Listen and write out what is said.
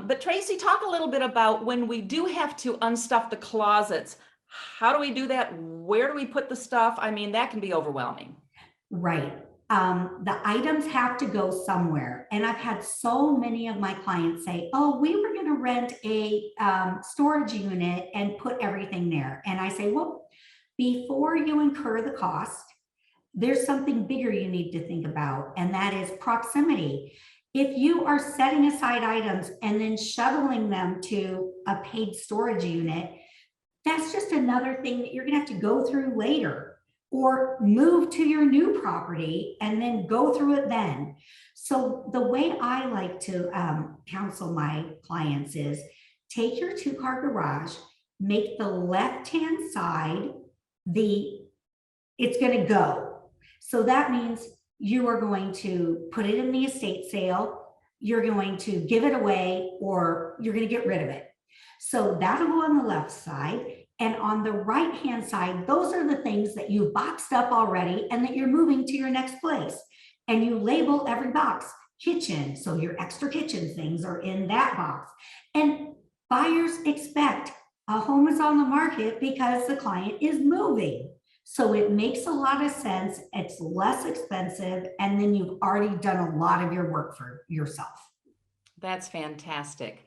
But Tracy, talk a little bit about when we do have to unstuff the closets. How do we do that? Where do we put the stuff? I mean, that can be overwhelming. Right. The items have to go somewhere. And I've had so many of my clients say, oh, we were going to rent a storage unit and put everything there. And I say, well, before you incur the cost, there's something bigger you need to think about, and that is proximity. If you are setting aside items and then shuttling them to a paid storage unit, that's just another thing that you're going to have to go through later, or move to your new property and then go through it then. So the way I like to counsel my clients is take your 2-car garage, make the left-hand side it's going to go. So that means you are going to put it in the estate sale, you're going to give it away, or you're going to get rid of it. So that'll go on the left side. And on the right-hand side, those are the things that you've boxed up already and that you're moving to your next place. And you label every box kitchen. So your extra kitchen things are in that box. And buyers expect a home is on the market because the client is moving. So it makes a lot of sense. It's less expensive. And then you've already done a lot of your work for yourself. That's fantastic.